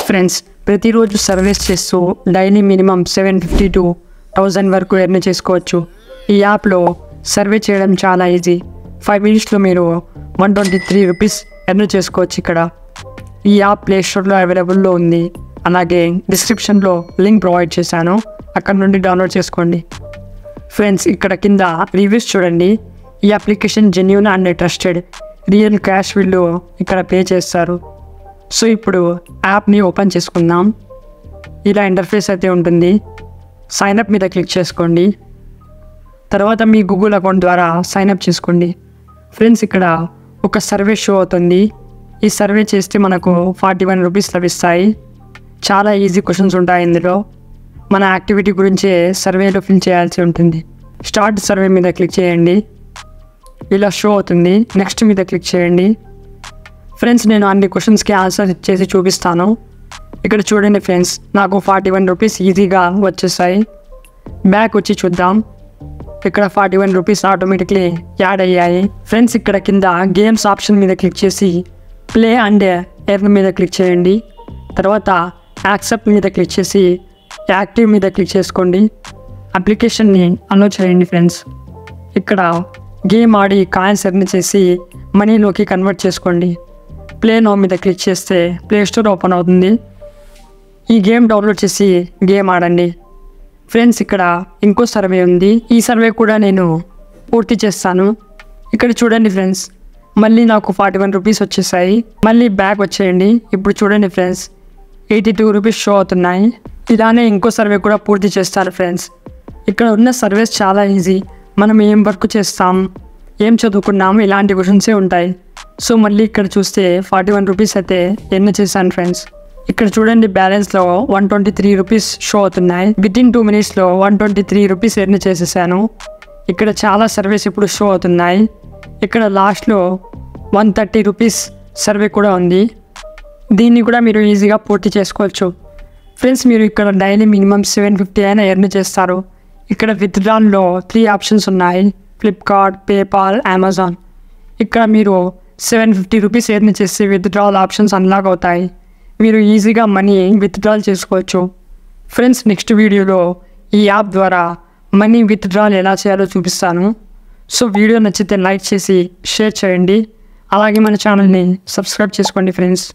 Friends, ప్రతిరోజు service చేస్తూ daily minimum 750 to 1000 వరకు ఎర్న్ చేసుకోవచ్చు. ఈ యాప్లో సర్వే చేయడం చాలా ఈజీ. 5 minutesలో మీరు 123 రూపీస్ ఎర్న్ చేసుకోవచ్చు. ఇక్కడ ఈ యాప్ ప్లే స్టోర్లో అవైలబుల్లో ఉంది. అలాగే డిస్క్రిప్షన్లో లింక్ ప్రొవైడ్ చేశాను, అక్కడ నుండి డౌన్లోడ్ చేసుకోండి. ఫ్రెండ్స్, ఇక్కడ కింద రివ్యూస్ చూడండి. ఈ application genuine and trusted, real cash వీళ్ళు ఇక్కడ పే చేస్తారు. సో ఇప్పుడు యాప్ని ఓపెన్ చేసుకుందాం. ఇలా ఇంటర్ఫేస్ అయితే ఉంటుంది. సైన్అప్ మీద క్లిక్ చేసుకోండి. తర్వాత మీ గూగుల్ అకౌంట్ ద్వారా సైన్అప్ చేసుకోండి. ఫ్రెండ్స్, ఇక్కడ ఒక సర్వే షో అవుతుంది. ఈ సర్వే చేస్తే మనకు 41 రూపీస్ లభిస్తాయి. చాలా ఈజీ క్వశ్చన్స్ ఉంటాయి ఇందులో. మన యాక్టివిటీ గురించే సర్వేలో ఫిల్ చేయాల్సి ఉంటుంది. స్టార్ట్ సర్వే మీద క్లిక్ చేయండి. ఇలా షో అవుతుంది. నెక్స్ట్ మీద క్లిక్ చేయండి. ఫ్రెండ్స్, నేను అన్ని క్వశ్చన్స్కి ఆన్సర్ చేసి చూపిస్తాను. ఇక్కడ చూడండి ఫ్రెండ్స్, నాకు 41 రూపీస్ ఈజీగా వచ్చేసాయి. బ్యాక్ వచ్చి చూద్దాం. ఇక్కడ 41 రూపీస్ ఆటోమేటిక్లీ యాడ్ అయ్యాయి. ఫ్రెండ్స్, ఇక్కడ కింద గేమ్స్ ఆప్షన్ మీద క్లిక్ చేసి ప్లే అండ్ ఎర్న్ మీద క్లిక్ చేయండి. తర్వాత యాక్సెప్ట్ మీద క్లిక్ చేసి యాక్టివ్ మీద క్లిక్ చేసుకోండి. అప్లికేషన్ని అలో చేయండి. ఫ్రెండ్స్, ఇక్కడ గేమ్ ఆడి కాయిన్స్ ఎర్న్ చేసి మనీలోకి కన్వర్ట్ చేసుకోండి. ప్లే నౌ మీద క్లిక్ చేస్తే ప్లే స్టోర్ ఓపెన్ అవుతుంది. ఈ గేమ్ డౌన్లోడ్ చేసి గేమ్ ఆడండి. ఫ్రెండ్స్, ఇక్కడ ఇంకో సర్వే ఉంది. ఈ సర్వే కూడా నేను పూర్తి చేస్తాను. ఇక్కడ చూడండి ఫ్రెండ్స్, మళ్ళీ నాకు 41 రూపీస్ వచ్చేసాయి. మళ్ళీ బ్యాక్ వచ్చేయండి. ఇప్పుడు చూడండి ఫ్రెండ్స్, 82 రూపీస్ షో అవుతున్నాయి. ఇలానే ఇంకో సర్వే కూడా పూర్తి చేస్తాను. ఫ్రెండ్స్, ఇక్కడ ఉన్న సర్వేస్ చాలా ఈజీ. మనం ఏం వర్క్ చేస్తాం, ఏం చదువుకున్నాం, ఇలాంటి క్వశ్చన్సే ఉంటాయి. సో మళ్ళీ ఇక్కడ చూస్తే 41 రూపీస్ అయితే ఎర్న్ చేశాను. ఫ్రెండ్స్, ఇక్కడ చూడండి బ్యాలెన్స్లో 123 రూపీస్ షో అవుతున్నాయి. వితిన్ 2 minutesలో 123 రూపీస్ ఎర్న్ చేసేసాను. ఇక్కడ చాలా సర్వేస్ ఇప్పుడు షో అవుతున్నాయి. ఇక్కడ లాస్ట్లో 130 రూపీస్ సర్వే కూడా ఉంది. దీన్ని కూడా మీరు ఈజీగా పూర్తి చేసుకోవచ్చు. ఫ్రెండ్స్, మీరు ఇక్కడ డైలీ మినిమం 750 అయినా ఎర్న్ చేస్తారు. ఇక్కడ విత్డ్రాల్లో 3 ఆప్షన్స్ ఉన్నాయి: ఫ్లిప్కార్ట్, పేపాల్, అమెజాన్. ఇక్కడ మీరు 750 రూపీస్ ఎర్న్ చేసి విత్డ్రాల్ ఆప్షన్స్ అన్లాక్ అవుతాయి. మీరు ఈజీగా మనీ విత్డ్రాల్ చేసుకోవచ్చు. ఫ్రెండ్స్, నెక్స్ట్ వీడియోలో ఈ యాప్ ద్వారా మనీ విత్డ్రాల్ ఎలా చేయాలో చూపిస్తాను. సో వీడియో నచ్చితే లైక్ చేసి షేర్ చేయండి. అలాగే మన ఛానల్ని సబ్స్క్రైబ్ చేసుకోండి ఫ్రెండ్స్.